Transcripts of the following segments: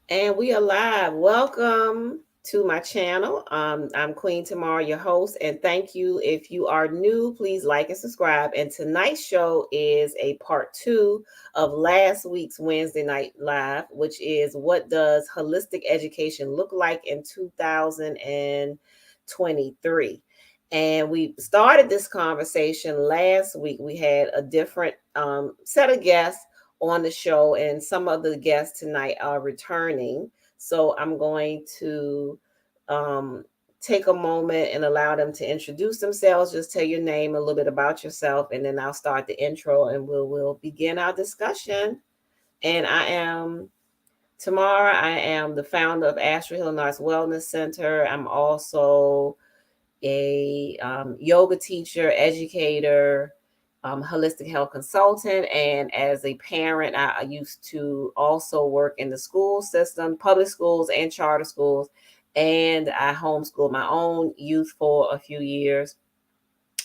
And we are live. Welcome to my channel. I'm Queen Tamara, your host, and thank you. If you are new, please like and subscribe. And tonight's show is a part two of last week's Wednesday Night Live, which is what does holistic education look like in 2023? And we started this conversation last week. We had a different set of guests on the show, and some of the guests tonight are returning. So I'm going to um, take a moment and allow them to introduce themselves. Just tell your name, a little bit about yourself, and then I'll start the intro and we'll begin our discussion. And I am Tamara. I am the founder of Astro Hill Arts Wellness Center. I'm also a yoga teacher, educator, holistic health consultant, and as a parent, I used to also work in the school system, public schools and charter schools, and I homeschooled my own youth for a few years,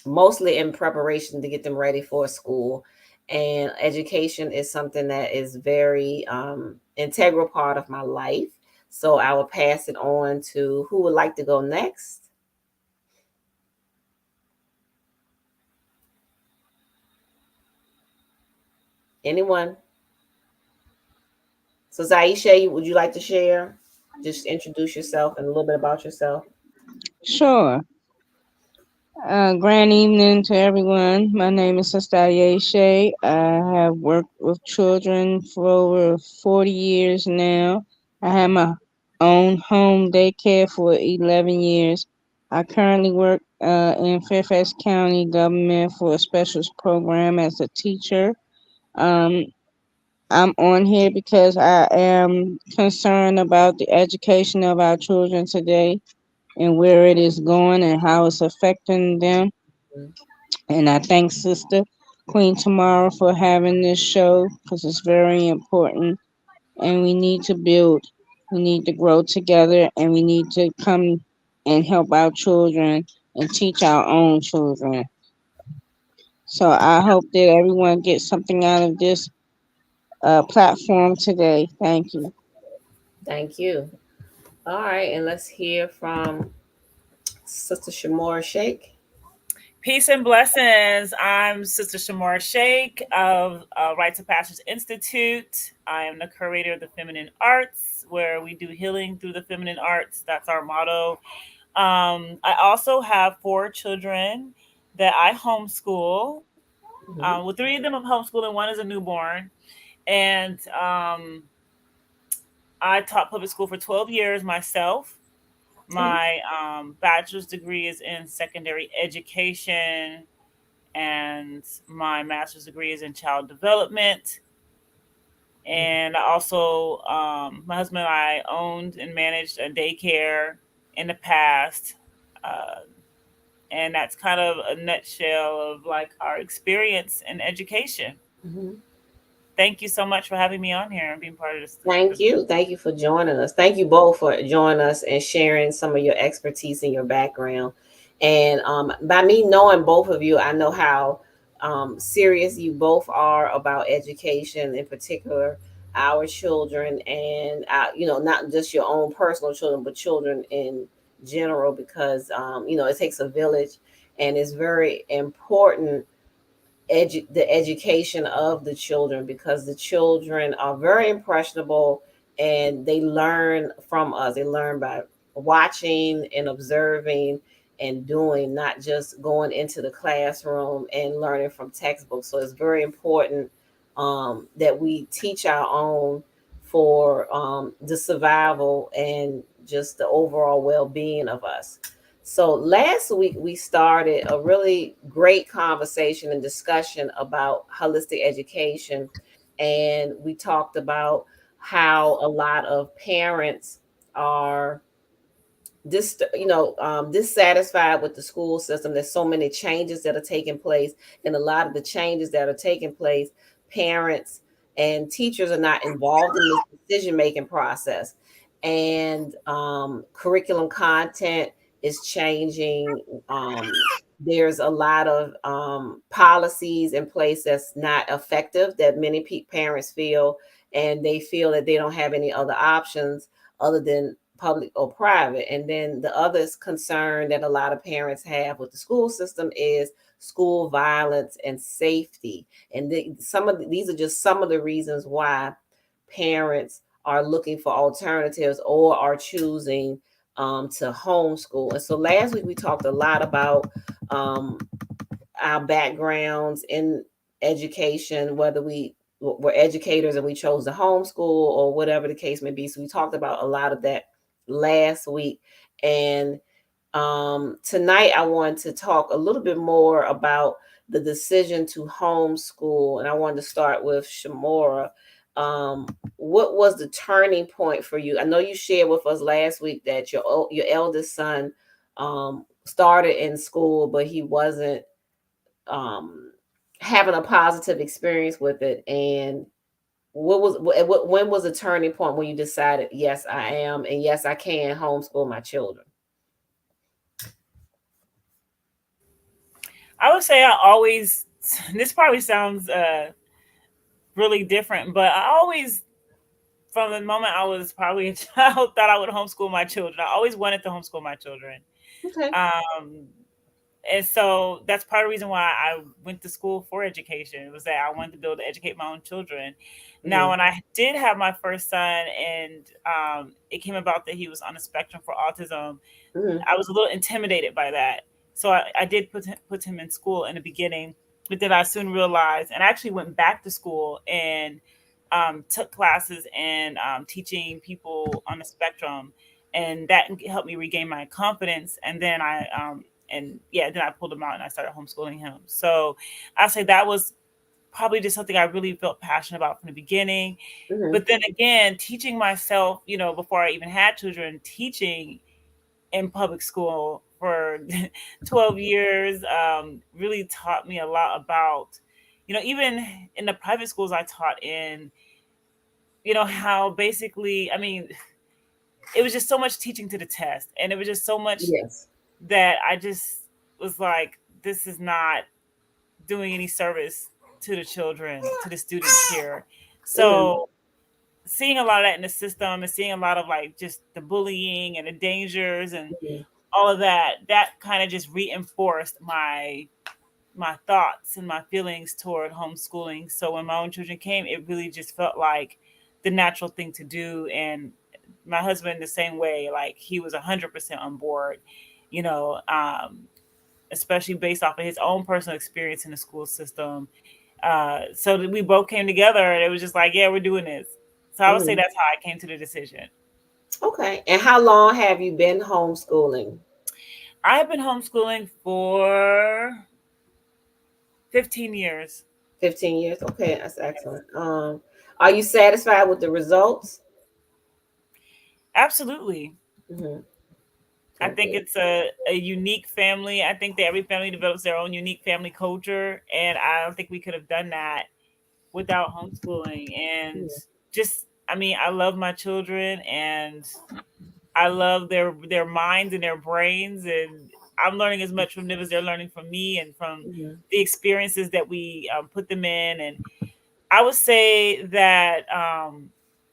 mostly in preparation to get them ready for school. And education is something that is very integral part of my life. So I will pass it on to who would like to go next. Anyone? So Zaisha, would you like to share? Just introduce yourself and a little bit about yourself. Sure. Grand evening to everyone. My name is Sister Ayeshe. I have worked with children for over 40 years now. I have my own home daycare for 11 years. I currently work in Fairfax County government for a specials program as a teacher. Um, I'm on here because I am concerned about the education of our children today and where it is going and how it's affecting them. Mhm. And I thank Sister Queen Tamara for having this show because it's very important. And we need to build, we need to grow together, and we need to come and help our children and teach our own children. So I hope that everyone gets something out of this platform today. Thank you. Thank you. All right, and let's hear from Sister Shamora Shake. Peace and blessings. I'm Sister Shamora Sheikh of Rights of Pastors Institute. I am the curator of the Feminine Arts, where we do healing through the feminine arts. That's our motto. I also have 4 children that I homeschool. Mhm. With 3 of them, I'm homeschooling. One is a newborn. And I taught public school for 12 years myself. Okay. My bachelor's degree is in secondary education, and my master's degree is in child development. And I also, my husband and I owned and managed a daycare in the past. Uh, and that's kind of a nutshell of like our experience in education. Mhm. Thank you so much for having me on here and being part of Thank this you. Thank you for joining us. Thank you both for joining us and sharing some of your expertise and your background. And by me knowing both of you, I know how serious you both are about education, in particular our children, and not just your own personal children, but children in general, because it takes a village, and it's very important the education of the children, because the children are very impressionable and they learn from us. They learn by watching and observing and doing, not just going into the classroom and learning from textbooks. So it's very important that we teach our own for the survival and just the overall well-being of us. So last week we started a really great conversation and discussion about holistic education, and we talked about how a lot of parents are dissatisfied with the school system. There's so many changes that are taking place, and a lot of the changes that are taking place, parents and teachers are not involved in this decision making process, and curriculum content is changing. there's a lot of policies in place that's not effective, that many parents feel, and they feel that they don't have any other options other than public or private. And then the other concern that a lot of parents have with the school system is school violence and safety. And these are just some of the reasons why parents are looking for alternatives or are choosing to homeschool. And so last week we talked a lot about um, our backgrounds in education, whether we were educators and we chose to homeschool or whatever the case may be. So we talked about a lot of that last week. And tonight I want to talk a little bit more about the decision to homeschool. And I wanted to start with Shamora. Um, what was the turning point for you? I know you shared with us last week that your eldest son started in school, but he wasn't um, having a positive experience with it. And when was the turning point when you decided, yes, I am, and yes, I can homeschool my children? I would say I always, this probably sounds really different, but I always, from the moment I was probably a child, thought I would homeschool my children. I always wanted to homeschool my children. Okay. Um, and so that's part of the reason why I went to school for education. It was that I wanted to be able to educate my own children. Now, Mm-hmm. when I did have my first son, and it came about that he was on the spectrum for autism, Mm-hmm. I was a little intimidated by that. So I did put him in school in the beginning, but then I soon realized, and I actually went back to school and took classes in teaching people on the spectrum, and that helped me regain my confidence. And then then I pulled him out and I started homeschooling him. So I say that was probably just something I really felt passionate about from the beginning. Mm-hmm. But then again, teaching myself, before I even had children, teaching in public school for 12 years really taught me a lot about, even in the private schools I taught in, how basically, I mean, it was just so much teaching to the test. And it was just so much Yes. that I just was like, this is not doing any service to the children, to the students here. Mm-hmm. So seeing a lot of that in the system and seeing a lot of like just the bullying and the dangers and Mm-hmm. all of that kind of just reinforced my thoughts and my feelings toward homeschooling. So when my own children came, it really just felt like the natural thing to do. And my husband the same way, like he was 100% on board, you know, especially based off of his own personal experience in the school system. So that we both came together and it was just like, yeah, we're doing this. So I would say Mm-hmm. that's how I came to the decision. Okay. And how long have you been homeschooling? I have been homeschooling for 15 years. 15 years. Okay, that's excellent. Are you satisfied with the results? Absolutely. Mm-hmm. I think Okay. it's a unique family. I think that every family develops their own unique family culture. And I don't think we could have done that without homeschooling. And just, I mean, I love my children and I love their minds and their brains. And I'm learning as much from them as they're learning from me and from Mm-hmm. the experiences that we put them in. And I would say that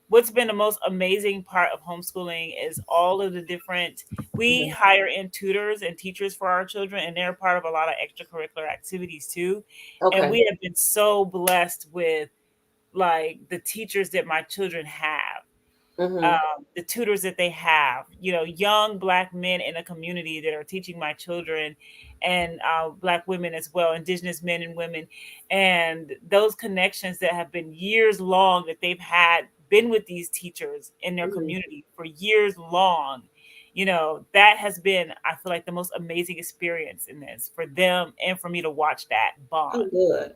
what's been the most amazing part of homeschooling is all of the different. We Mm-hmm. hire in tutors and teachers for our children, and they're part of a lot of extracurricular activities too. And Okay. we have been so blessed with like the teachers that my children have, Mm-hmm. the tutors that they have, young Black men in a community that are teaching my children, and Black women as well, Indigenous men and women, and those connections that have been years long that they've had been with these teachers in their Mm-hmm. community for years long. That has been, I feel like, the most amazing experience in this for them and for me to watch that Oh, bond. good.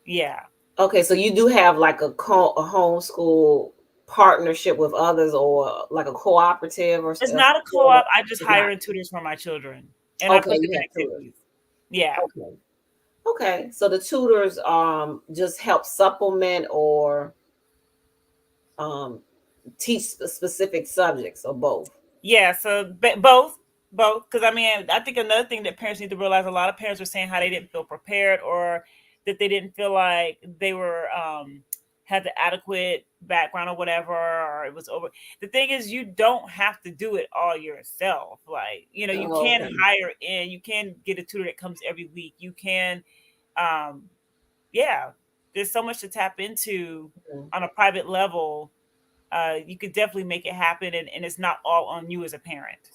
Yeah. Okay, so you do have like a homeschool partnership with others, or like a cooperative, or It's not a co-op. I just it's not. hire in tutors for my children and I Okay, put them you in have tutors. activities. Yeah. Okay. Okay, so the tutors just help supplement or um teach specific subjects, or both. Yeah, so both. both, because I mean, I think another thing that parents need to realize, a lot of parents are saying how they didn't feel prepared, or that they didn't feel like they were had the adequate background or whatever, or it was over. The thing is, you don't have to do it all yourself. Like, you Oh, can okay. hire in, you can get a tutor that comes every week. You can, um, yeah, there's so much to tap into Mhm. on a private level. You could definitely make it happen, and it's not all on you as a parent.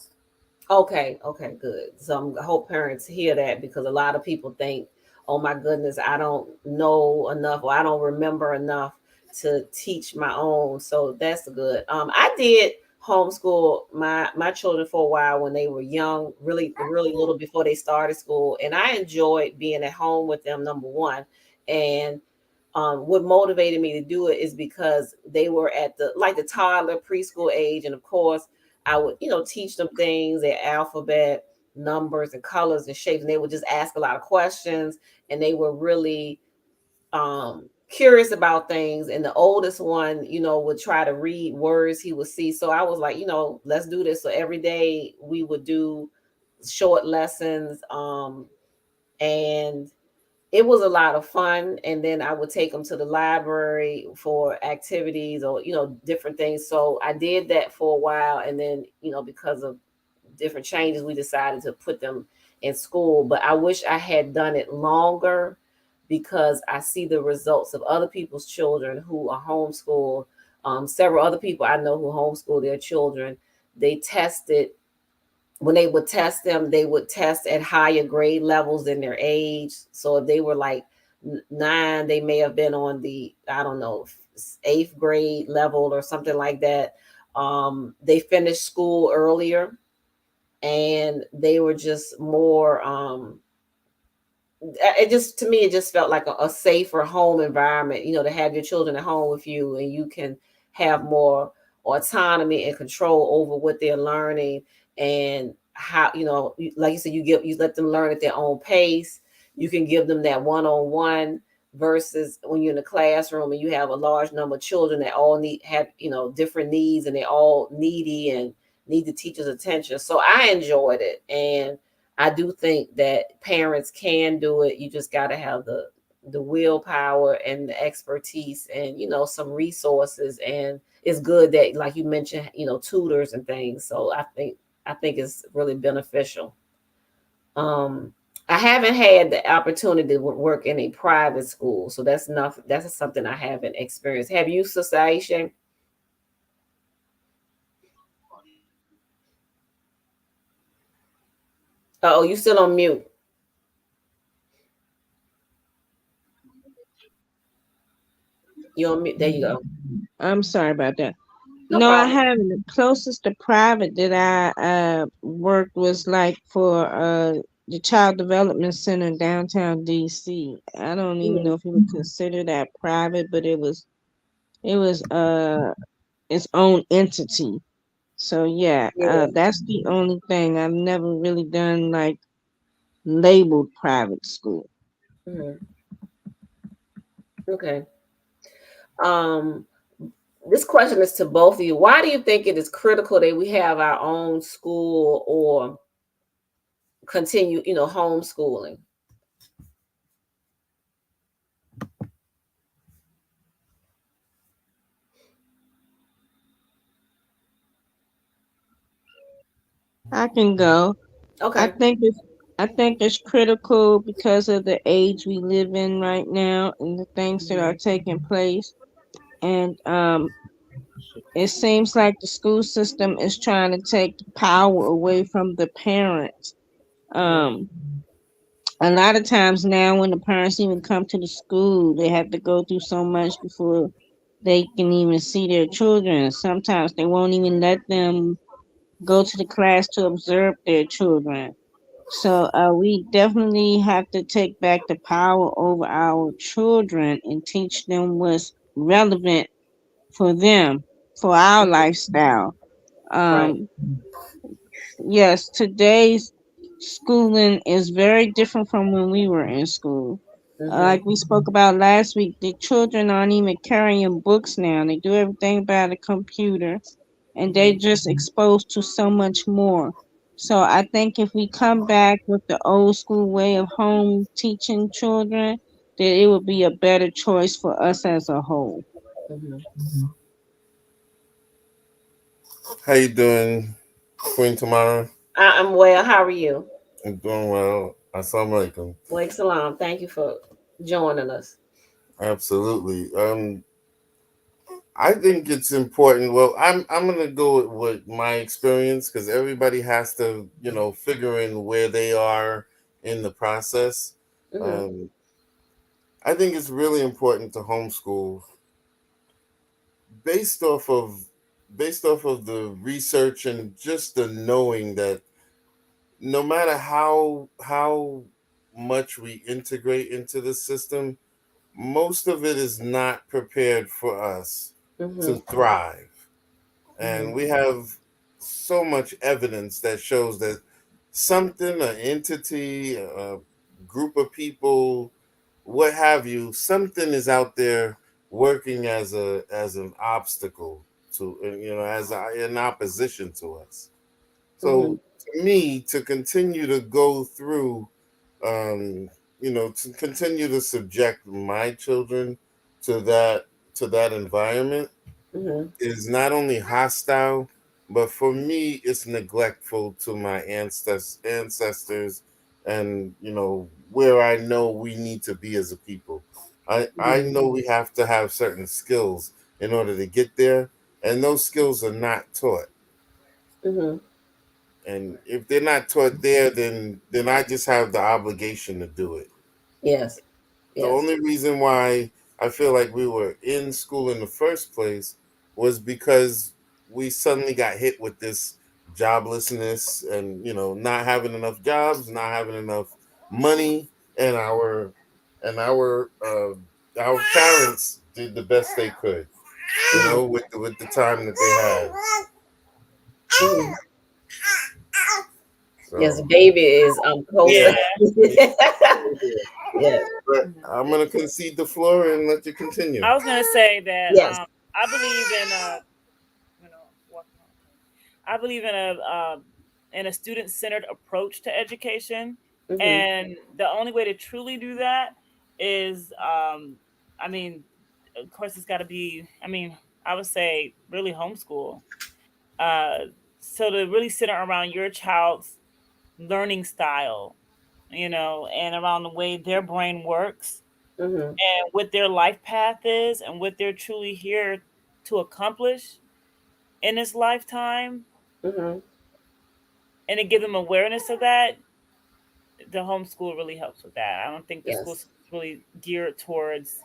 Okay, okay, good. So I hope parents hear that because a lot of people think, oh my goodness, I don't know enough or I don't remember enough to teach my own. So that's good. I did homeschool my children for a while when they were young, really little before they started school, and I enjoyed being at home with them. Number one, and what motivated me to do it is because they were at the like the toddler preschool age, and of course I would teach them things, their alphabet, numbers and colors and shapes, and they would just ask a lot of questions, and they were really curious about things. And the oldest one would try to read words he would see, so I was like, let's do this. So every day we would do short lessons, and it was a lot of fun. And then I would take them to the library for activities or different things. So I did that for a while, and then because of different changes we decided to put them in school. But I wish I had done it longer because I see the results of other people's children who are homeschooled. Several other people I know who homeschool their children, they tested when they would test them, they would test at higher grade levels than their age. So if they were like nine, they may have been on the, I don't know, eighth grade level or something like that. They finished school earlier, and they were just more it just to me it just felt like a safer home environment, to have your children at home with you, and you can have more autonomy and control over what they're learning, and how like you said, you let them learn at their own pace. You can give them that one-on-one versus when you're in the classroom and you have a large number of children that all have different needs, and they're all needy and need the teacher's attention. So I enjoyed it, and I do think that parents can do it. You just got to have the willpower and the expertise, and some resources. And it's good that, like you mentioned, tutors and things. So I think it's really beneficial. Um, I haven't had the opportunity to work in a private school, so that's enough. That's something I haven't experienced. Have you, Society? Oh, you still on mute? You on mute? There you go. I'm sorry about that. No No, I problem. haven't. The closest to private that I worked was like for the Child Development Center downtown DC. I don't even know Mhm. if you would consider that private, but it was its own entity. So yeah, Yeah. that's the only thing. I've never really done like labeled private school. Mhm. Okay. Um, this question is to both of you. Why do you think it is critical that we have our own school or continue, homeschooling? I can go. I Okay. think it's I think it's critical because of the age we live in right now and the things that are Mhm. taking place. And it seems like the school system is trying to take the power away from the parents. Mhm. Um, a lot of times now, when the parents even come to the school, they have to go through so much before they can even see their children. Sometimes they won't even let them go to the class to observe their children. So we definitely have to take back the power over our children and teach them what's relevant for them, for our lifestyle. Right. Um, yes, today's schooling is very different from when we were in school. Mhm. Like we spoke about last week, the children aren't even carrying books now. They do everything by the computer, and they're Mhm. just exposed to so much more. So I think if we come back with the old school way of home teaching children, that it would be a better choice for us as a whole. Hmm. How you doing, Queen Tamara? I'm well. How are you? I'm doing well. Assalamu alaikum. Wake salam. Thank you for joining us. Absolutely. I think it's important. Well, I'm gonna go with my experience because everybody has to, figure in where they are in the process. Hmm. Um, I think it's really important to homeschool based off of based off of the research and just the knowing that no matter how much we integrate into the system, most of it is not prepared for us Hmm. to thrive. Hmm. And we have so much evidence that shows that something, an entity, a group of people, what have you, something is out there working as an obstacle to, as an opposition to us. Hmm. So to me, to continue to go through, um, to continue to subject my children to that environment Hmm. is not only hostile, but for me, it's neglectful to my ancestors, and where I know we need to be as a people. I Hmm. know we have to have certain skills in order to get there, and those skills are not taught. Hmm. And if they're not taught there, then I just have the obligation to do it. Yes. The Yes. only reason why I feel like we were in school in the first place was because we suddenly got hit with this joblessness and not having enough jobs, not having enough money, and our parents did the best they could, Hmm. with the time that they had. Hmm. Yes, So, baby is yeah. closer. Yeah. Yes. But I'm gonna concede the floor and let you continue. I was gonna say that Yes. I believe in you know what I believe in a student centered approach to education, Hmm. and the only way to truly do that is, I mean, of course, it's got to be. I mean, I would say really homeschool. Uh, so to really center around your child's learning style, and around the way their brain works Hmm. and what their life path is and what they're truly here to accomplish in this lifetime, Hmm. and to give them awareness of that, the homeschool really helps with that. I don't think the school Yes. system is really geared towards,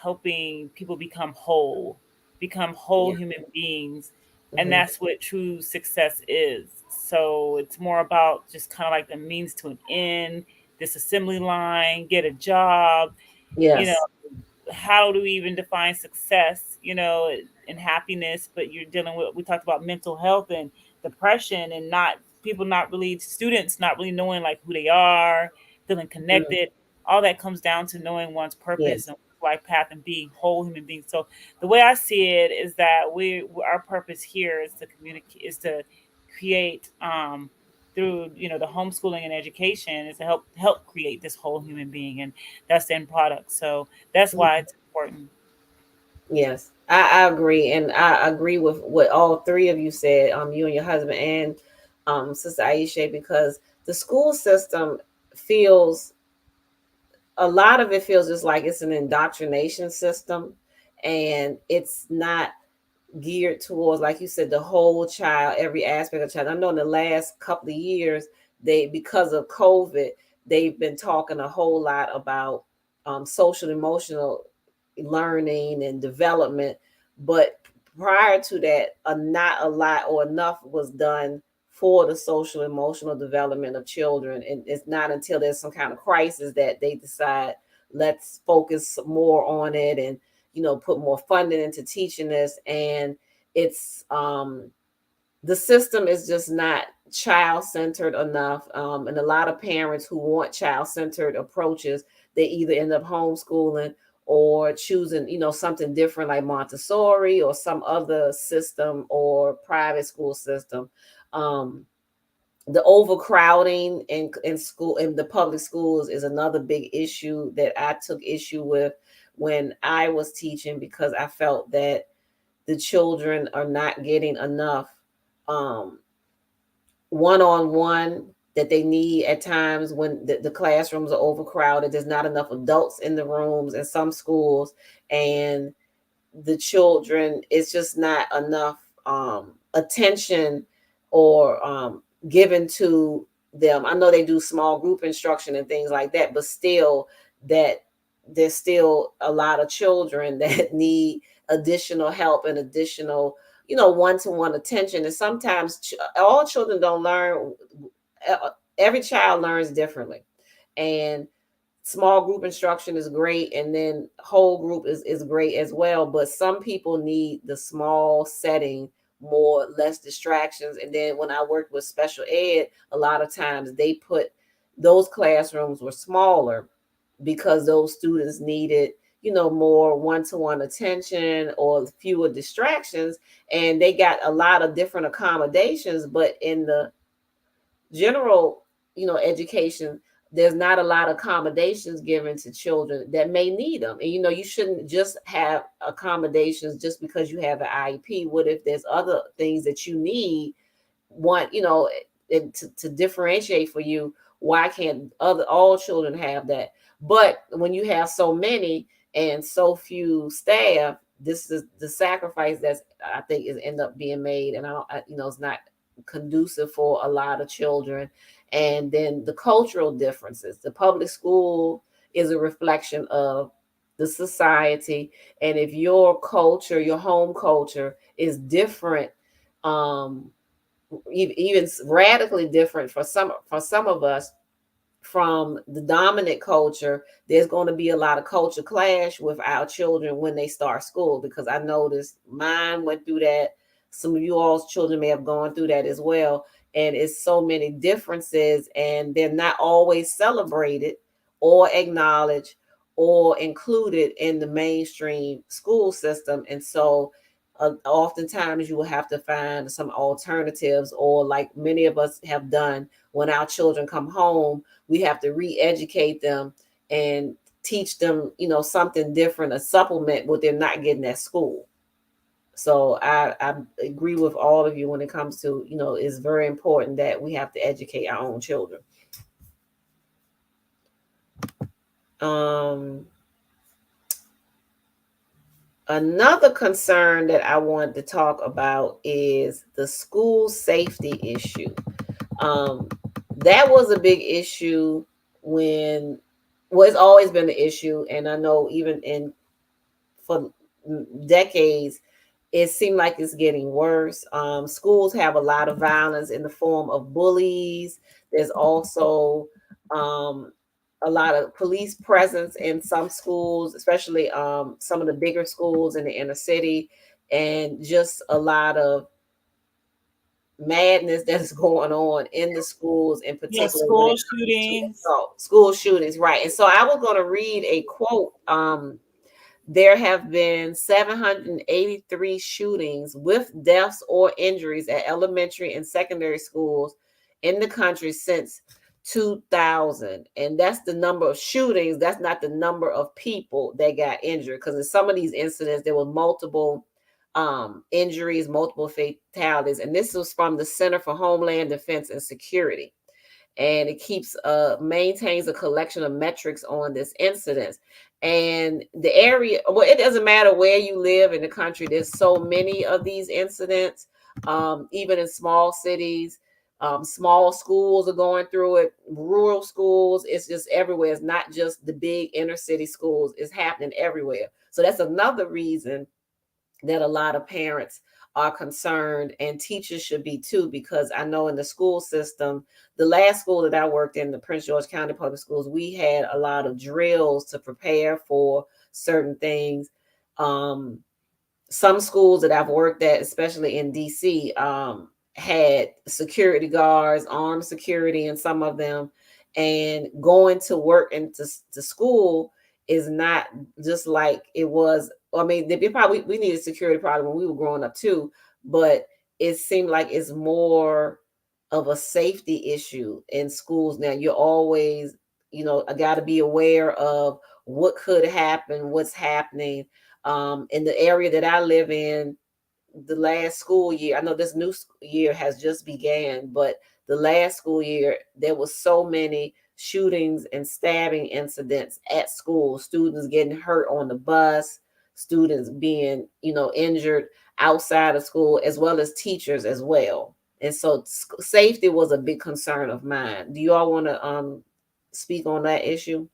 helping people become whole Yeah. human beings. And Hmm. that's what true success is. So it's more about just kind of like the means to an end, this assembly line, get a job, you know, Yes. how do we even define success, and happiness? But you're dealing with, we talked about mental health and depression, and not people, not really students, not really knowing like who they are, feeling Hmm. connected. All that comes down to knowing one's purpose Yes. and life path and being whole human beings. So the way I see it is that our purpose here is to communicate, is to create, through the homeschooling and education, is to help create this whole human being, and that's the end product. So that's why Mhm. it's important. Yes. I agree, and I agree with what all three of you said. You and your husband and Sister Aisha, because the school system feels a lot of it feels just like it's an indoctrination system, and it's not geared towards, like you said, the whole child, every aspect of child. I know in the last couple of years, they, because of COVID, they've been talking a whole lot about social emotional learning and development. But prior to that, not a lot or enough was done for the social emotional development of children. And it's not until there's some kind of crisis that they decide, let's focus more on it, and put more funding into teaching this. And it's the system is just not child centered enough. And a lot of parents who want child centered approaches, they either end up homeschooling or choosing, something different like Montessori or some other system or private school system. Um, the overcrowding in school in the public schools is another big issue that I took issue with when I was teaching, because I felt that the children are not getting enough um, one-on-one that they need at times when the classrooms are overcrowded. There's not enough adults in the rooms in some schools, and the children, it's just not enough attention or given to them. I know they do small group instruction and things like that, but still, that there's still a lot of children that need additional help and additional, one-to-one attention. And sometimes all children don't learn. Every child learns differently, and small group instruction is great, and then whole group is great as well, but some people need the small setting, more less distractions. And then when I worked with special ed, a lot of times they put those classrooms were smaller because those students needed, more one-to-one attention or fewer distractions, and they got a lot of different accommodations. But in the general, education, there's not a lot of accommodations given to children that may need them. And you shouldn't just have accommodations just because you have an IEP. What if there's other things that you need, want, to differentiate for you? Why can't other all children have that? But when you have so many and so few staff, this is the sacrifice that's, I think, is end up being made. And it's not conducive for a lot of children. And then the cultural differences. The public school is a reflection of the society, and if your culture, your home culture, is different, um, even radically different for some of us from the dominant culture, there's going to be a lot of culture clash with our children when they start school, because I noticed mine went through that. Some of you all's children may have gone through that as well. And it's so many differences, and they're not always celebrated or acknowledged or included in the mainstream school system. And so oftentimes you will have to find some alternatives, or like many of us have done when our children come home, we have to re-educate them and teach them, something different, a supplement what they're not getting at school. So I agree with all of you when it comes to, it's very important that we have to educate our own children. Um, Another concern that I wanted to talk about is the school safety issue. Um, that was a big issue when, well, it's always been an issue. And I know even for decades, it seemed like it's getting worse. Schools have a lot of violence in the form of bullies. There's also um, a lot of police presence in some schools, especially some of the bigger schools in the inner city, and just a lot of madness that is going on in the schools, in Yeah, particular when school it comes to shootings. school shootings, right? And so I was going to read a quote. There have been 783 shootings with deaths or injuries at elementary and secondary schools in the country since 2000. And that's the number of shootings. That's not the number of people that got injured. Because in some of these incidents, there were multiple injuries, multiple fatalities. And this was from the Center for Homeland Defense and Security, and it keeps maintains a collection of metrics on this incidents. And the area, well, it doesn't matter where you live in the country, there's so many of these incidents. Even in small cities, small schools are going through it, rural schools, it's just everywhere. It's not just the big inner city schools, it's happening everywhere. So that's another reason that a lot of parents are concerned, and teachers should be too, because I know in the school system, the last school that I worked in, the Prince George County Public Schools, we had a lot of drills to prepare for certain things. Some schools that I've worked at, especially in DC, had security guards, armed security in some of them, and going to work and to school is not just like it was. I mean, they probably we needed security probably when we were growing up too, but it seemed like it's more of a safety issue in schools now. You're always, I got to be aware of what could happen, what's happening. In the area that I live in, the last school year, I know this new year has just began, but the last school year, there was so many shootings and stabbing incidents at school, students getting hurt on the bus, students being, injured outside of school, as well as teachers as well. And so safety was a big concern of mine. Do you all want to speak on that issue?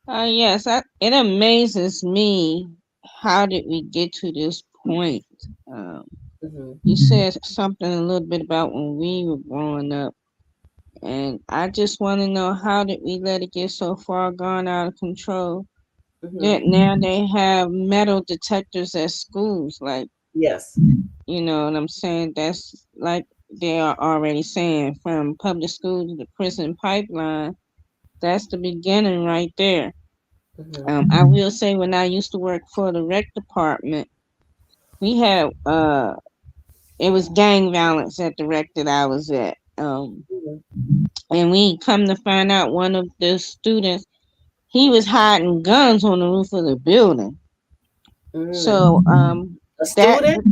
Yes, it amazes me how did we get to this point. Um, Hmm. you said something a little bit about when we were growing up, and I just want to know how did we let it get so far gone out of control Hmm. that now they have metal detectors at schools? Like, Yes. you know what I'm saying? That's like they are already saying from public school to the prison pipeline. That's the beginning right there. Hmm. I will say when I used to work for the rec department, we had it was gang violence at the rec that I was at. Hmm. And we come to find out one of the students he was hiding guns on the roof of the building. So Mm. A that student?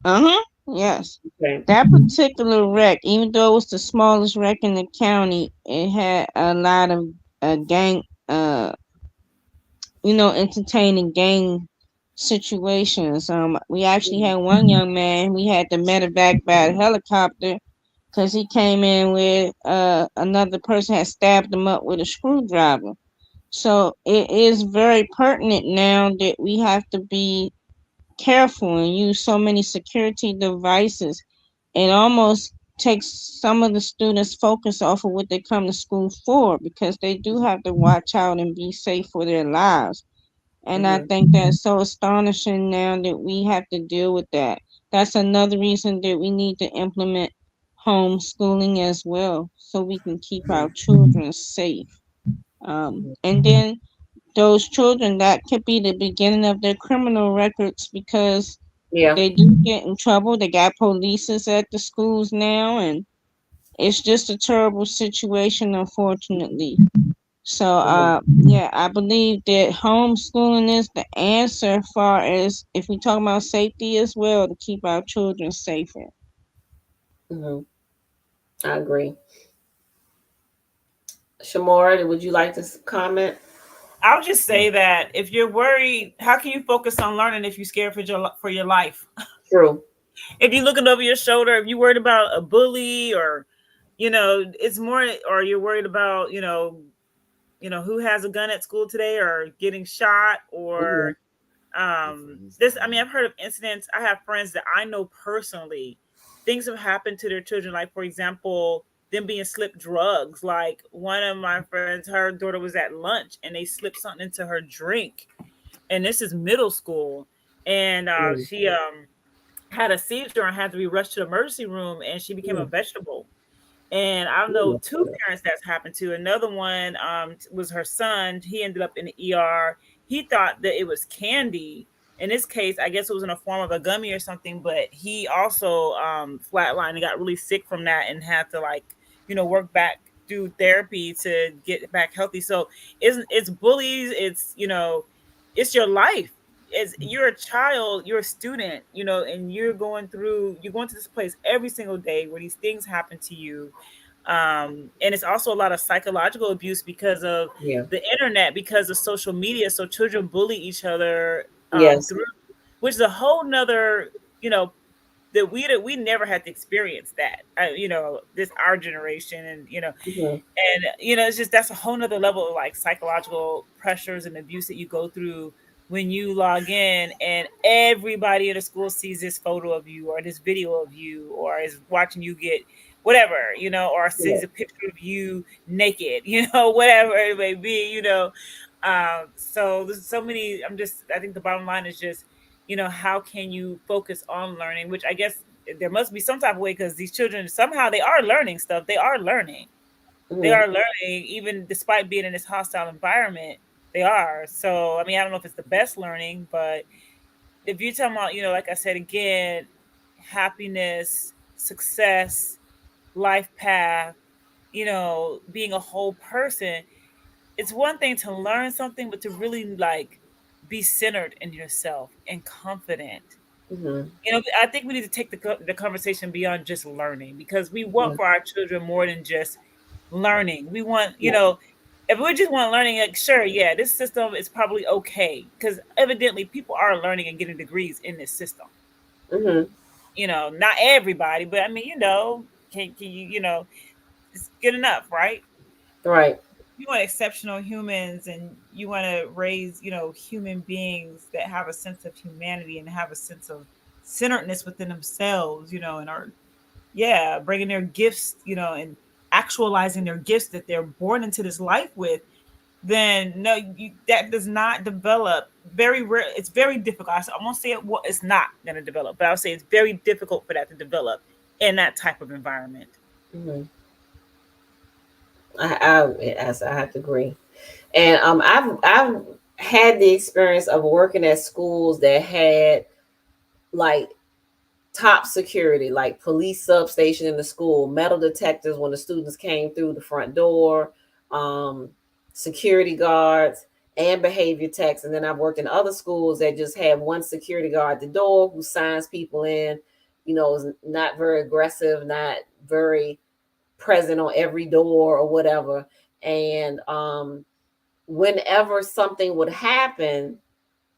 uh-huh, yes. Okay. That particular wreck, even though it was the smallest wreck in the county, it had a lot of gang entertaining gang situations. We actually Mhm. had one young man, we had to medevac by a helicopter because he came in with another person had stabbed him up with a screwdriver. So it is very pertinent now that we have to be careful and use so many security devices. It almost takes some of the students' focus off of what they come to school for because they do have to watch out and be safe for their lives. And I Mhm. think that's so astonishing now that we have to deal with that. That's another reason that we need to implement homeschooling as well so we can keep our Mhm. children safe. Mhm. And then those children, that could be the beginning of their criminal records because Yeah. they do get in trouble. They got polices at the schools now, and it's just a terrible situation, unfortunately. So, Mhm. yeah, I believe that homeschooling is the answer, far as if we talk about safety as well, to keep our children safer. Mhm. I agree. Shamora, would you like to comment? I'll just say that if you're worried, how can you focus on learning if you're scared for your life? True. If you're looking over your shoulder, if you're worried about a bully, or it's more, or you're worried about who has a gun at school today, or getting shot, Mhm. or this. I mean, I've heard of incidents. I have friends that I know personally. Things have happened to their children, like for example, them being slipped drugs. Like one of my friends, her daughter was at lunch and they slipped something into her drink, and this is middle school, and Mhm. she had a seizure and had to be rushed to the emergency room, and she became a Mhm. vegetable. And I Oh know my two God. parents that's happened to. Another one was her son. He ended up in the ER. He thought that it was candy. In this case, I guess it was in the form of a gummy or something, but he also flatlined and got really sick from that and had to work back through therapy to get back healthy. So it's bullies, it's your life. As you're a child, you're a student, and you're going to this place every single day where these things happen to you. And it's also a lot of psychological abuse because of Yeah. the internet, because of social media. So children bully each other Yes. through, which is a whole nother, you know, that we never had to experience that. This our generation, Mhm. and it's just that's a whole nother level of like psychological pressures and abuse that you go through when you log in and everybody in the school sees this photo of you or this video of you or is watching you get whatever, or Yeah. sees a picture of you naked, whatever it may be, so there's so many. I think the bottom line is just, how can you focus on learning, which I guess there must be some type of way, because these children somehow they are learning stuff, they are learning. They Mm-hmm. are learning, even despite being in this hostile environment. They are. So, I mean, I don't know if it's the best learning, but if you're talking about, like I said again, happiness, success, life path, being a whole person, it's one thing to learn something, but to really like be centered in yourself and confident. Mm-hmm. I think we need to take the conversation beyond just learning, because we want Mm-hmm. for our children more than just learning. We want, Yeah. if we just want learning, like, sure, yeah, this system is probably okay, because evidently people are learning and getting degrees in this system. Mm-hmm. Not everybody, but I mean, can you, it's good enough, right? Right. You want exceptional humans, and you want to raise, human beings that have a sense of humanity and have a sense of centeredness within themselves, and are, yeah, bringing their gifts, and actualizing their gifts that they're born into this life with. Then no, that does not develop. Very rare. It's very difficult. I won't say it's not going to develop, but I'll say it's very difficult for that to develop in that type of environment. Mm-hmm. I have to agree. And I've had the experience of working at schools that had like top security, like police substation in the school, metal detectors when the students came through the front door, um, security guards, and behavior techs. And then I've worked in other schools that just had one security guard at the door who signs people in. Is not very aggressive, not very present on every door or whatever. And whenever something would happen,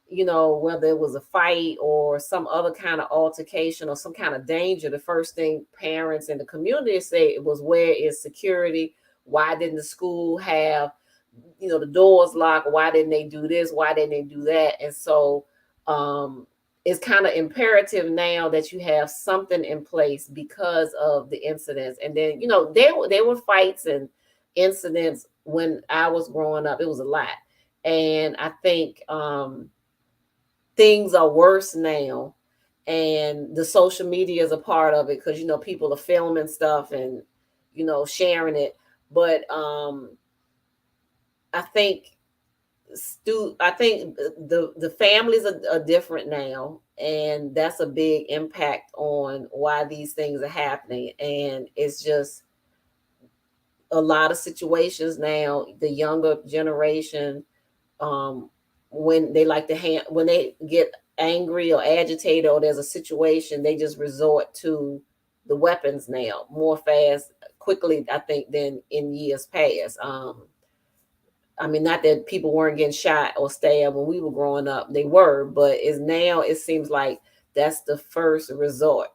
whether it was a fight or some other kind of altercation or some kind of danger, the first thing parents in the community say it was, where is security? Why didn't the school have, the doors locked? Why didn't they do this? Why didn't they do that? And so um, it's kind of imperative now that you have something in place because of the incidents. And then, there were fights and incidents when I was growing up. It was a lot. And I think things are worse now, and the social media is a part of it, because people are filming stuff and sharing it. But I think I think the families are different now, and that's a big impact on why these things are happening. And it's just a lot of situations now, the younger generation, um, when they like to when they get angry or agitated, or there's a situation, they just resort to the weapons now more fast, quickly, I think, than in years past. I mean, not that people weren't getting shot or stabbed when we were growing up, they were, but is now it seems like that's the first resort,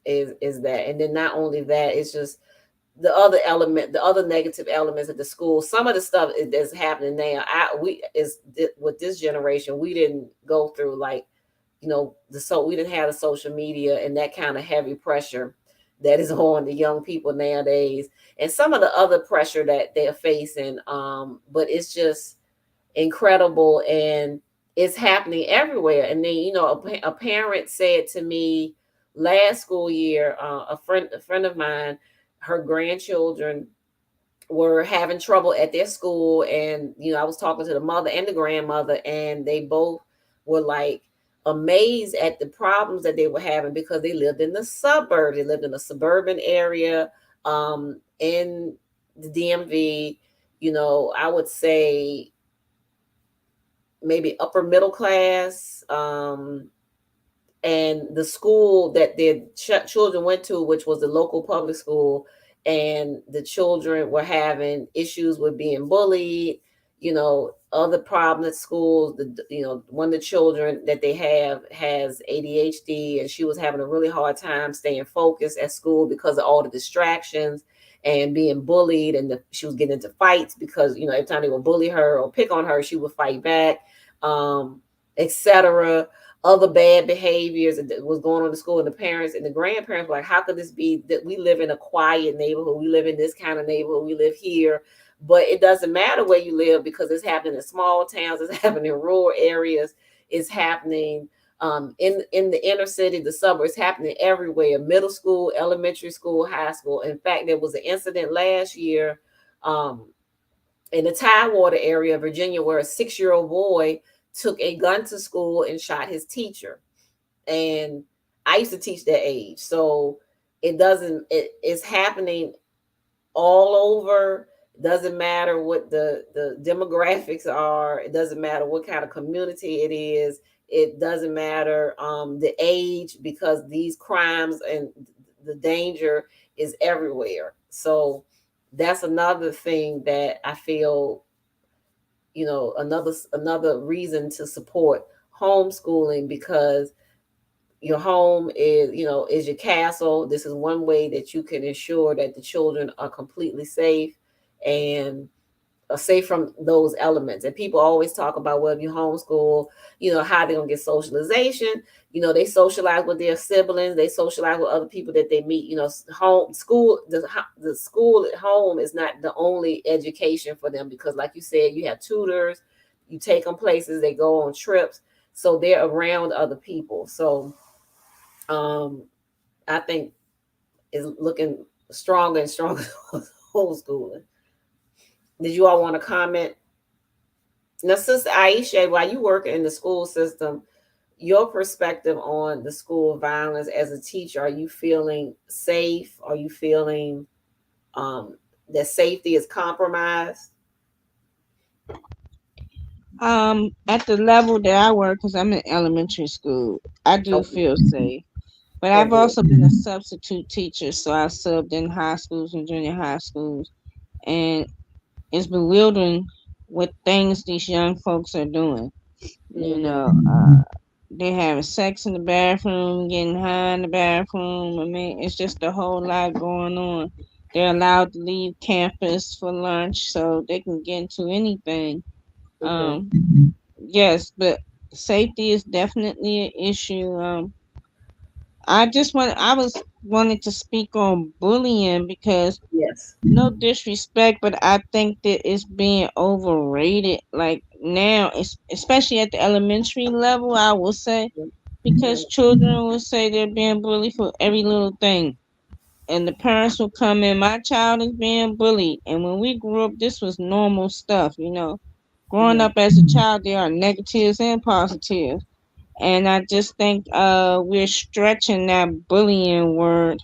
is that. And then not only that, it's just the other negative elements at the school. Some of the stuff that's happening now, with this generation, we didn't go through, like, we didn't have the social media and that kind of heavy pressure that is on the young people nowadays, and some of the other pressure that they're facing. But it's just incredible, and it's happening everywhere. And then, a parent said to me last school year, a friend of mine, her grandchildren were having trouble at their school. And I was talking to the mother and the grandmother, and they both were like amazed at the problems that they were having, because they lived in the suburbs, they lived in a suburban area, in the DMV. I would say maybe upper middle class. And the school that their children went to, which was the local public school, and the children were having issues with being bullied, other problems at schools. One of the children that they have has ADHD, and she was having a really hard time staying focused at school because of all the distractions and being bullied. And she was getting into fights because, every time they would bully her or pick on her, she would fight back, etc. Other bad behaviors that was going on in the school. And the parents and the grandparents were like, how could this be, that we live in a quiet neighborhood, we live in this kind of neighborhood, we live here? But it doesn't matter where you live, because it's happening in small towns, it's happening in rural areas, it's happening in the inner city, the suburbs, happening everywhere. Middle school, elementary school, high school. In fact, there was an incident last year um, in the Tidewater area of Virginia, where a 6-year-old boy took a gun to school and shot his teacher. And I used to teach that age, so it's happening all over. It doesn't matter what the demographics are. It doesn't matter what kind of community it is. It doesn't matter the age, because these crimes and the danger is everywhere. So that's another thing that I feel, another reason to support homeschooling, because your home is your castle. This is one way that you can ensure that the children are completely safe, and safe from those elements. And people always talk about, well, if you homeschool, how they're gonna get socialization. They socialize with their siblings, they socialize with other people that they meet. Home school, the school at home is not the only education for them, because like you said, you have tutors, you take them places, they go on trips, so they're around other people. So um, I think is looking stronger and stronger homeschooling. Did you all want to comment? Now, Sister Aisha, while you work in the school system, your perspective on the school violence as a teacher, are you feeling safe? Are you feeling um, that safety is compromised? At the level that I work, because I'm in elementary school, I do Okay, feel safe. But I've okay, also been a substitute teacher, so I subbed in high schools and junior high schools, and it's bewildering what things these young folks are doing. You mm-hmm, know, they having sex in the bathroom, getting high in the bathroom. I mean, it's just a whole lot going on. They're allowed to leave campus for lunch, so they can get into anything. mm-hmm, Um, yes, but safety is definitely an issue. I was wanted to speak on bullying because yes, no disrespect, but I think that it's being overrated. Like now, it's especially at the elementary level, I will say, because mm-hmm, children will say they're being bullied for every little thing, and the parents will come in. My child is being bullied, and when we grew up, this was normal stuff. Growing mm-hmm, up as a child, there are negatives and positives. And I just think we're stretching that bullying word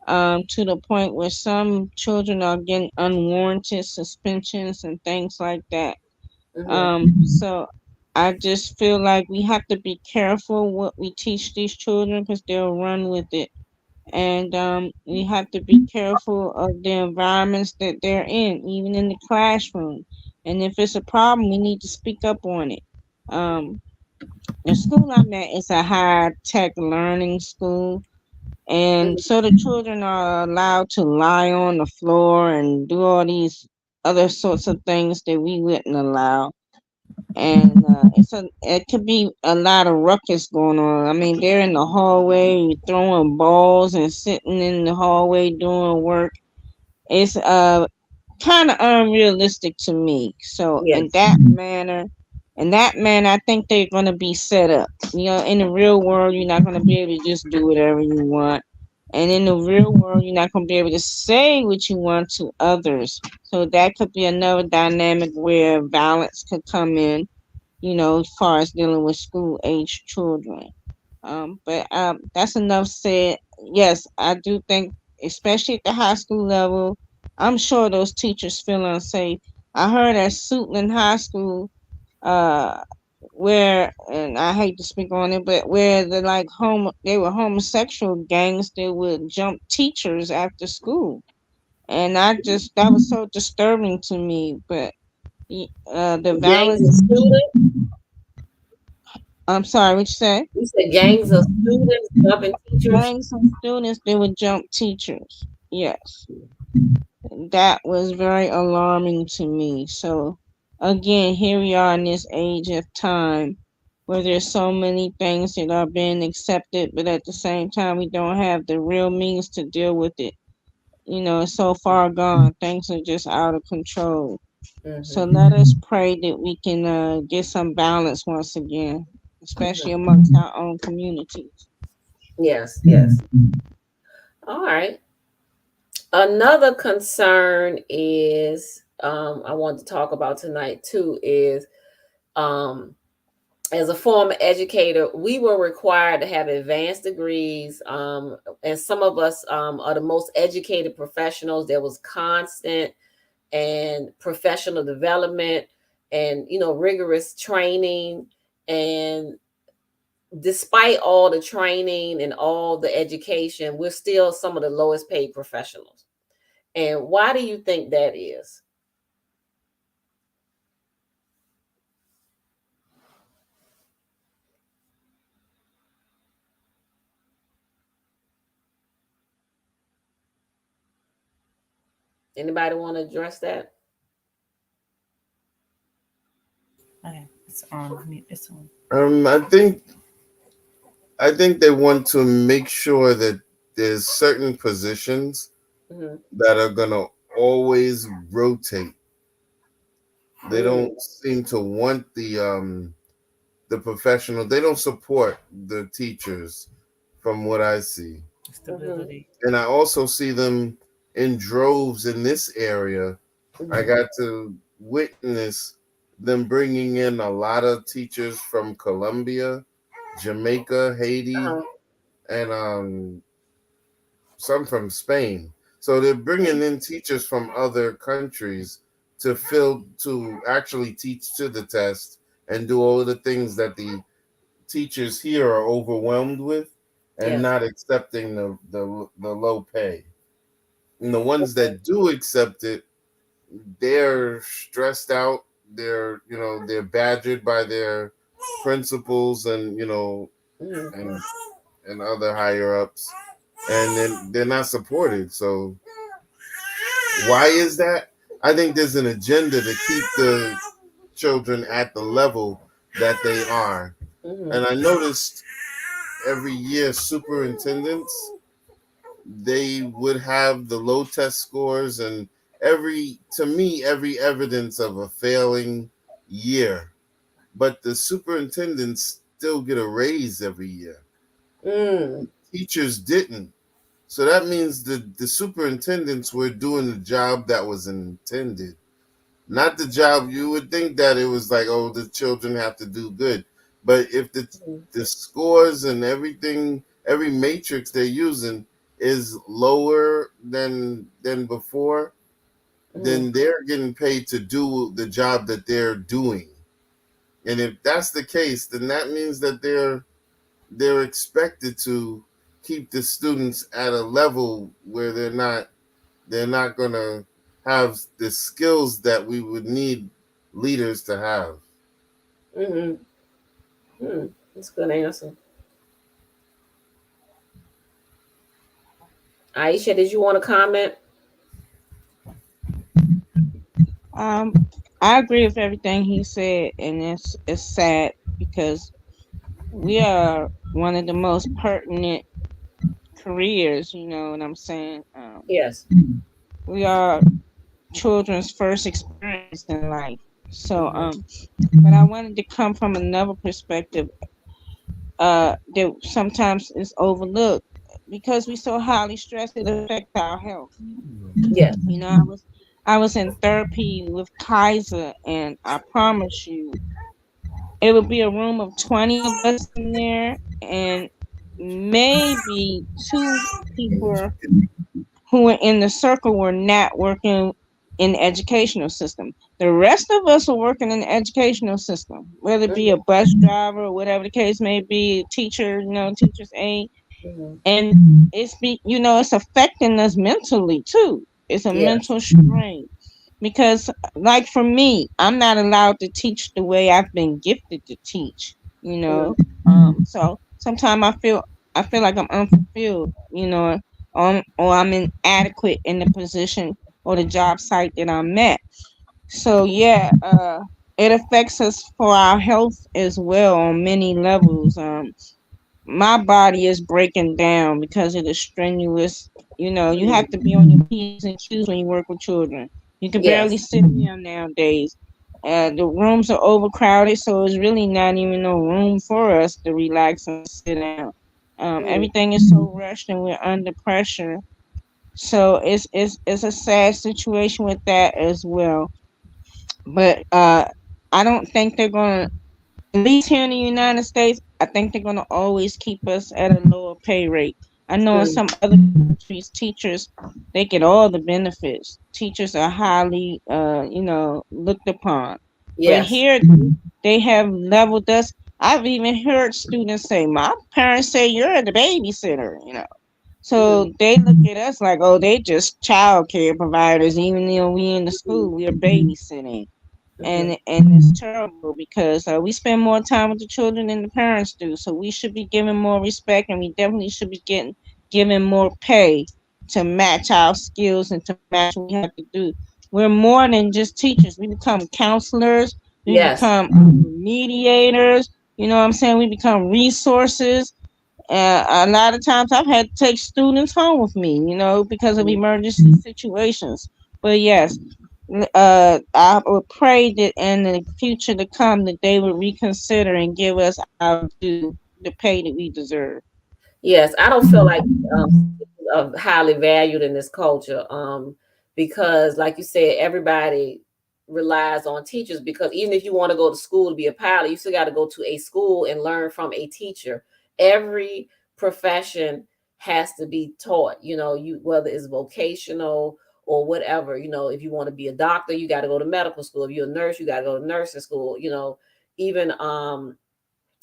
to the point where some children are getting unwarranted suspensions and things like that. mm-hmm, So I just feel like we have to be careful what we teach these children because they'll run with it. And we have to be careful of the environments that they're in, even in the classroom. And if it's a problem, we need to speak up on it. Um, the school I'm at is a high tech learning school, and so the children are allowed to lie on the floor and do all these other sorts of things that we wouldn't allow. And it could be a lot of ruckus going on. I mean, they're in the hallway throwing balls and sitting in the hallway doing work. It's kind of unrealistic to me. So yes, in that manner, I think they're gonna be set up. In the real world, you're not gonna be able to just do whatever you want, and in the real world, you're not gonna be able to say what you want to others. So that could be another dynamic where violence could come in. As far as dealing with school age children. But that's enough said. Yes, I do think, especially at the high school level, I'm sure those teachers feel unsafe. I heard at Suitland High School, uh, where, and I hate to speak on it, but where they were homosexual gangs that would jump teachers after school, and that was so disturbing to me. But the gangs violence. of students. I'm sorry, what you say? You said gangs of students jumping teachers. Gangs of students, they would jump teachers. Yes, that was very alarming to me. So, again, here we are in this age of time where there's so many things that are being accepted, but at the same time, we don't have the real means to deal with it. It's so far gone. Things are just out of control. So, Mm-hmm, let us pray that we can get some balance once again, especially mm-hmm. amongst our own communities. Yes, yes. All right. Another concern is I want to talk about tonight too is um, as a former educator, we were required to have advanced degrees, and some of us are the most educated professionals. There was constant and professional development, and rigorous training. And despite all the training and all the education, we're still some of the lowest paid professionals. And why do you think that is? Anybody want to address that? Okay, it's on. It's on. I think they want to make sure that there's certain positions Mm-hmm. that are gonna always rotate. They Mm, don't seem to want the professional. They don't support the teachers, from what I see. mm-hmm, Stability. And I also see them in droves in this area. I mm-hmm, got to witness them bringing in a lot of teachers from Colombia, Jamaica, Haiti, uh-huh, and some from Spain. So they're bringing in teachers from other countries to actually teach to the test and do all of the things that the teachers here are overwhelmed with and yes. not accepting the low pay. And the ones that do accept it, they're stressed out. They're badgered by their principals and Mm-hmm, and and other higher ups, and then they're not supported. So why is that? I think there's an agenda to keep the children at the level that they are. mm-hmm, And I noticed every year superintendents, they would have the low test scores, and every evidence of a failing year, but the superintendents still get a raise every year. mm, Teachers didn't. So that means the superintendents were doing the job that was intended, not the job. You would think that it was like, oh, the children have to do good, but if the scores and everything, every matrix they're using is lower than before, mm-hmm, then they're getting paid to do the job that they're doing. And if that's the case, then that means that they're expected to keep the students at a level where they're not going to have the skills that we would need leaders to have. mm-hmm, mm. That's a good answer. Aisha, did you want to comment? Um, I agree with everything he said, and it's sad because we are one of the most pertinent careers. You know what I'm saying? Yes. We are children's first experience in life. So, Mm-hmm, but I wanted to come from another perspective. That sometimes is overlooked because we so highly stressed it affects our health. yes. You know, I was in therapy with Kaiser, and I promise you, it would be a room of 20 of us in there, and maybe two people who were in the circle were not working in the educational system. The rest of us are working in the educational system, whether it be a Mm-hmm, bus driver or whatever the case may be, teacher, teacher's aide, mm-hmm, and it's affecting us mentally too. It's a yes. mental strain because, like for me, I'm not allowed to teach the way I've been gifted to teach. You Mm-hmm, know, so sometimes I feel like I'm unfulfilled. Or I'm inadequate in the position or the job site that I'm at. So yeah, it affects us for our health as well on many levels. My body is breaking down because of the strenuous. You have to be on your P's and Q's when you work with children. You can barely yes. sit down nowadays. The rooms are overcrowded, so it's really not even no room for us to relax and sit down. Mm-hmm, Everything is so rushed, and we're under pressure. So it's a sad situation with that as well. But I don't think they're gonna, at least here in the United States, I think they're gonna always keep us at a lower pay rate. I know in Mm, some other countries, teachers, they get all the benefits. Teachers are highly, looked upon. But yes. here, they have leveled us. I've even heard students say, "My parents say you're the babysitter." Mm, So they look at us like, oh, they just child care providers, even though we in the school, we're babysitting. mm-hmm. And it's terrible because we spend more time with the children than the parents do. So we should be given more respect, and we definitely should be getting given more pay to match our skills and to match what we have to do. We're more than just teachers. We become counselors. We Yes. become mediators. You know what I'm saying? We become resources. A lot of times I've had to take students home with me, because of Mm. emergency situations. But yes, I would pray that in the future to come that they would reconsider and give us our due, the pay that we deserve. Yes, I don't feel like highly valued in this culture, because, like you said, everybody relies on teachers. Because even if you want to go to school to be a pilot, you still got to go to a school and learn from a teacher. Every profession has to be taught. You whether it's vocational or whatever. If you want to be a doctor, you got to go to medical school. If you're a nurse, you got to go to nursing school. Even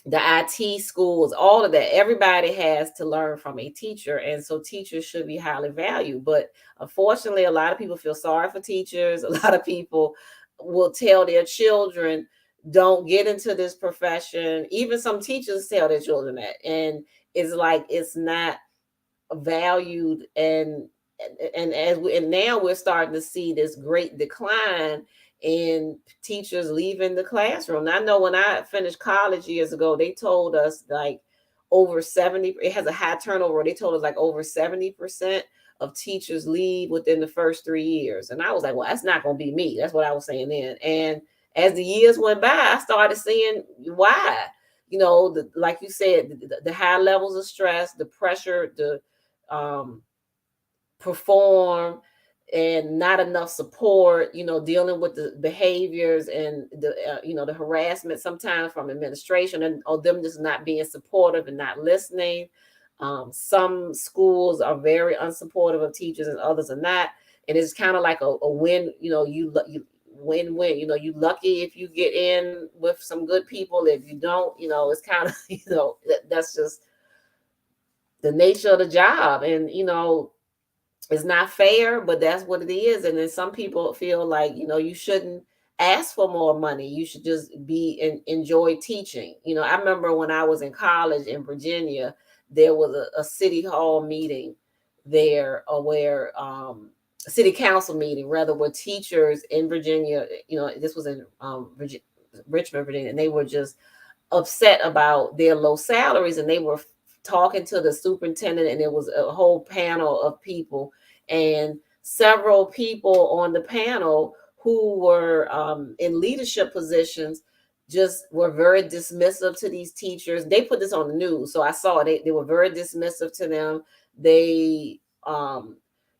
the IT schools, all of that. Everybody has to learn from a teacher. And so teachers should be highly valued. But unfortunately, a lot of people feel sorry for teachers. A lot of people will tell their children, don't get into this profession. Even some teachers tell their children that. And it's like it's not valued. And now we're starting to see this great decline in teachers leaving the classroom. Now, I know when I finished college years ago, they told us like over 70, it has a high turnover. They told us like over 70% of teachers leave within the first 3 years. And I was like, well, that's not going to be me. That's what I was saying then. And as the years went by, I started seeing why. Like you said, the high levels of stress, the pressure, the um, perform, and not enough support, dealing with the behaviors and the harassment sometimes from administration, and or them just not being supportive and not listening. Some schools are very unsupportive of teachers and others are not. And it's kind of like a win, you win-win. You lucky if you get in with some good people. If you don't, it's kind of that's just the nature of the job. And it's not fair, but that's what it is. And then some people feel like, you shouldn't ask for more money. You should just be and enjoy teaching. I remember when I was in college in Virginia, there was a city hall meeting there, or where city council meeting rather, where teachers in Virginia, this was in Richmond, Virginia, and they were just upset about their low salaries, and they were talking to the superintendent, and there was a whole panel of people, and several people on the panel who were in leadership positions just were very dismissive to these teachers. They put this on the news, so I saw it. They were very dismissive to them. They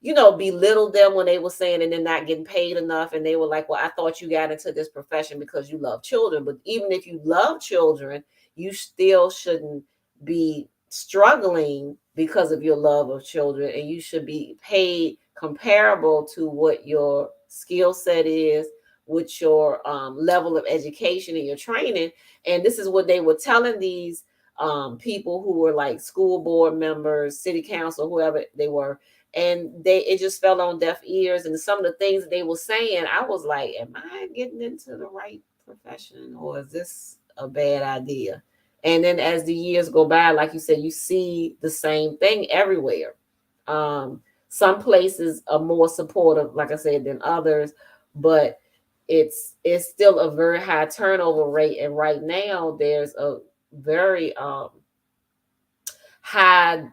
belittled them when they were saying and they're not getting paid enough. And they were like, well, I thought you got into this profession because you love children. But even if you love children, you still shouldn't be struggling because of your love of children. And you should be paid comparable to what your skill set is, with your level of education and your training. And this is what they were telling these people who were like school board members, city council, whoever they were. And it just fell on deaf ears. And some of the things that they were saying, I was like, am I getting into the right profession, or is this a bad idea? And then as the years go by, like you said, you see the same thing everywhere. Some places are more supportive, like I said, than others, but it's still a very high turnover rate. And right now there's a very high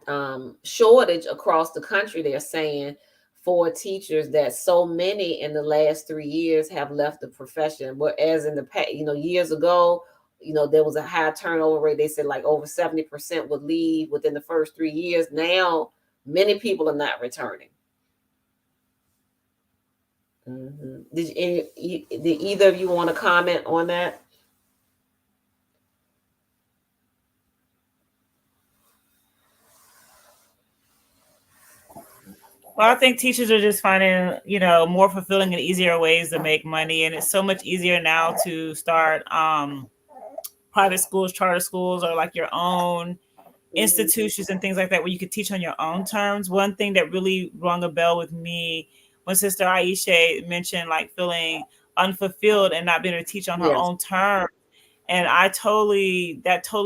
shortage across the country. They're saying for teachers that so many in the last 3 years have left the profession. Whereas in the past, years ago, there was a high turnover rate. They said like over 70% would leave within the first 3 years. Now, many people are not returning. Did either of you want to comment on that? Well, I think teachers are just finding, more fulfilling and easier ways to make money. And it's so much easier now to start private schools, charter schools, or like your own Hmm. institutions and things like that where you could teach on your own terms. One thing that really rung a bell with me when Sister Aisha mentioned like feeling unfulfilled and not being able to teach on her Yes. own terms. And that totally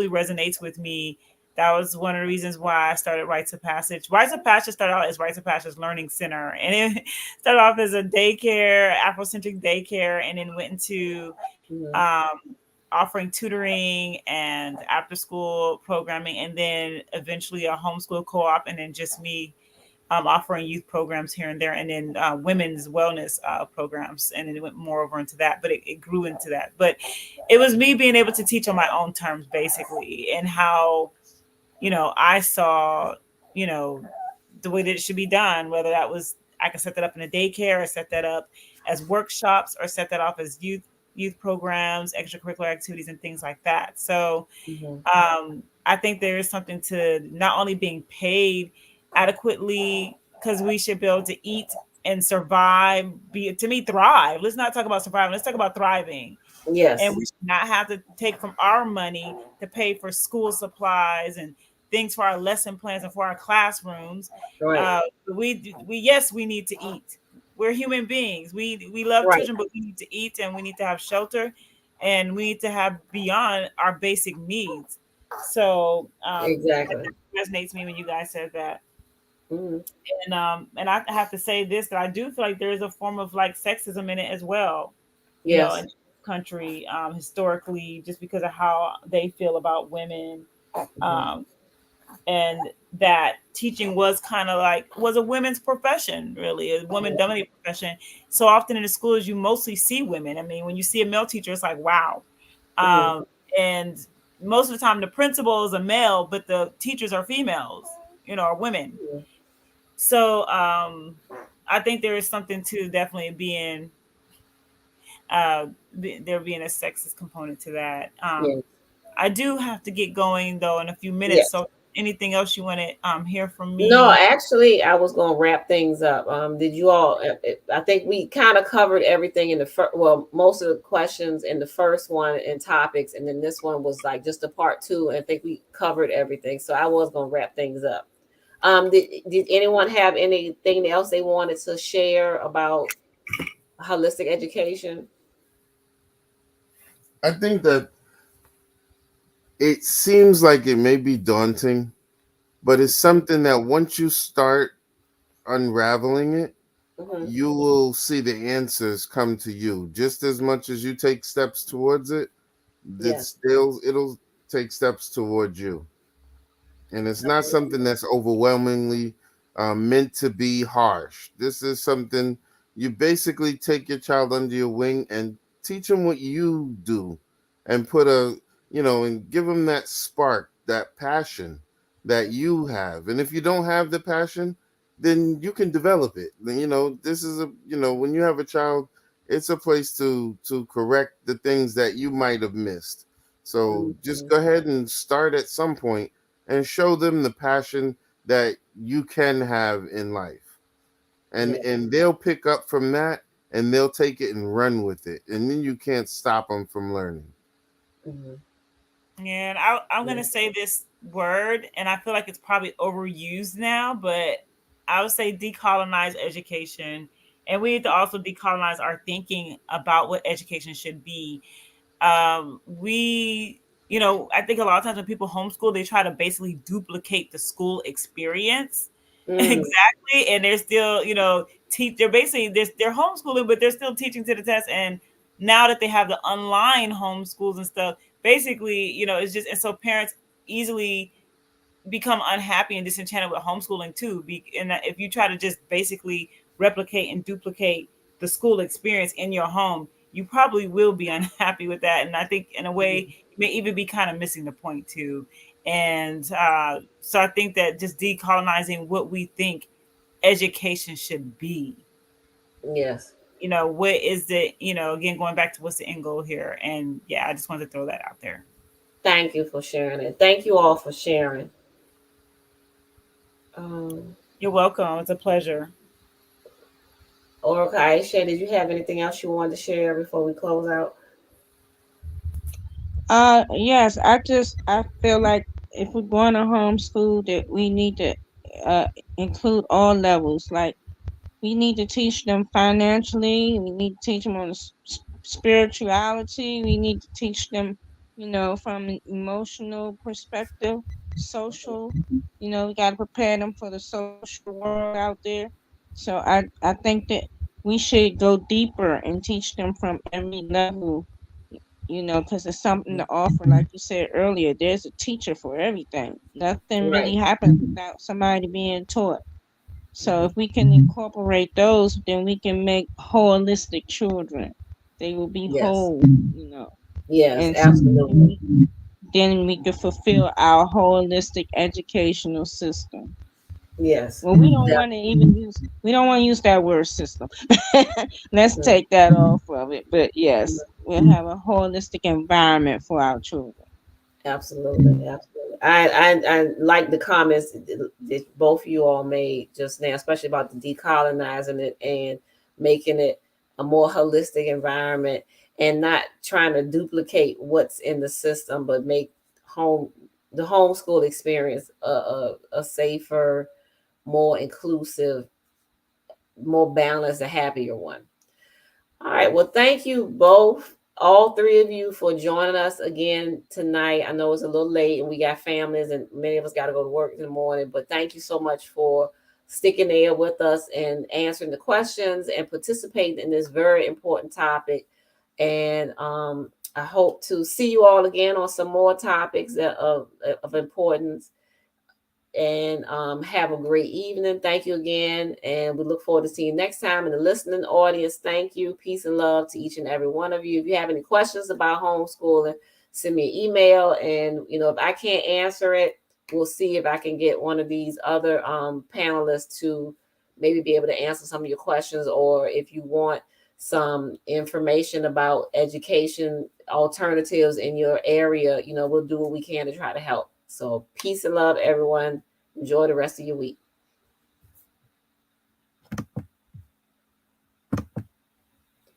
resonates with me. That was one of the reasons why I started Rites of Passage. Rites of Passage started out as Rites of Passage Learning Center, and it started off as a daycare, Afrocentric daycare, and then went into Hmm. um, offering tutoring and after school programming, and then eventually a homeschool co-op, and then just me offering youth programs here and there, and then women's wellness programs, and then it went more over into that, but it grew into that. But it was me being able to teach on my own terms, basically, and how I saw you know the way that it should be done, whether that was I could set that up in a daycare, or set that up as workshops, or set that up as youth programs, extracurricular activities, and things like that. So Hmm. I think there is something to not only being paid adequately, because we should be able to eat and survive, be to me thrive. Let's not talk about surviving. Let's talk about thriving. And Yes. we should not have to take from our money to pay for school supplies and things for our lesson plans and for our classrooms. Right. We yes, we need to eat. We're human beings. We love Right. children, but we need to eat, and we need to have shelter, and we need to have beyond our basic needs. So Exactly. that resonates me when you guys said that. Hmm. And I have to say this, that I do feel like there is a form of like sexism in it as well, in Yes. this country, historically, just because of how they feel about women. Hmm. Um, and that teaching was kind of like was a women's profession, really a woman dominated profession. So often in the schools you mostly see women. I mean, when you see a male teacher, it's like wow. Hmm. And most of the time the principal is a male, but the teachers are females, or women. So I think there is something to definitely being uh, there being a sexist component to that. Yes. I do have to get going though in a few minutes. Yes. So anything else you want to hear from No, me? actually, I was going to wrap things up. Did you all? I think we kind of covered everything in the first. Well, most of the questions in the first one and topics, and then this one was like just a part two. And I think we covered everything. So I was going to wrap things up. Did anyone have anything else they wanted to share about holistic education? I think that it seems like it may be daunting, but it's something that once you start unraveling it, Hmm. you will see the answers come to you just as much as you take steps towards it. Yes. It'll take steps towards you, and it's not something that's overwhelmingly meant to be harsh. This is something you basically take your child under your wing and teach them what you do, and and give them that spark, that passion that you have. And if you don't have the passion, then you can develop it. This is when you have a child, it's a place to correct the things that you might have missed. So just Mhm. go ahead and start at some point and show them the passion that you can have in life, and Yeah. they'll pick up from that, and they'll take it and run with it, and then you can't stop them from learning. Mhm. And I'm Yeah. gonna say this word, and I feel like it's probably overused now, but I would say decolonize education, and we need to also decolonize our thinking about what education should be. We I think a lot of times when people homeschool, they try to basically duplicate the school experience. Mm. Exactly, and they're still teach they're basically they're homeschooling, but they're still teaching to the test. And now that they have the online homeschools and stuff, basically it's just, and so parents easily become unhappy and disenchanted with homeschooling too. And if you try to just basically replicate and duplicate the school experience in your home, you probably will be unhappy with that. And I think in a way, you may even be kind of missing the point too. And so I think that just decolonizing what we think education should be. Yes. what is the, again, going back to what's the end goal here. And yeah, I just wanted to throw that out there. Thank you for sharing it. Thank you all for sharing. Um, You're welcome. It's a pleasure. or Aisha, did you have anything else you wanted to share before we close out? Yes, I feel like if we're going to homeschool, that we need to uh include all levels. Like we need to teach them financially. We need to teach them on the spirituality. We need to teach them, from an emotional perspective, social. We got to prepare them for the social world out there. So I think that we should go deeper and teach them from every level. Because there's something to offer. Like you said earlier, there's a teacher for everything. Nothing Right. really happens without somebody being taught. So Mhm. if we can incorporate those, then we can make holistic children. They will be Yes. whole. Yes, And so absolutely. then we can fulfill our holistic educational system. Yes. Well, we don't Def- want to even use we don't want to use that word system. Let's mm, take that off of it. But yes, we'll have a holistic environment for our children. absolutely. Absolutely. I like the comments that both of you all made just now, especially about the decolonizing it and making it a more holistic environment and not trying to duplicate what's in the system, but make home the homeschool experience a safer, more inclusive, more balanced, a happier one. All right. Well, thank you both, all three of you, for joining us again tonight. I know it's a little late and we got families and many of us got to go to work in the morning, but thank you so much for sticking there with us and answering the questions and participating in this very important topic. And I hope to see you all again on some more topics of importance, and have a great evening. Thank you again. And we look forward to seeing you next time in the listening audience. Thank you. Peace and love to each and every one of you. If you have any questions about homeschooling, send me an email. And, if I can't answer it, we'll see if I can get one of these other panelists to maybe be able to answer some of your questions. Or if you want some information about education alternatives in your area, we'll do what we can to try to help. So peace and love, everyone. Enjoy the rest of your week.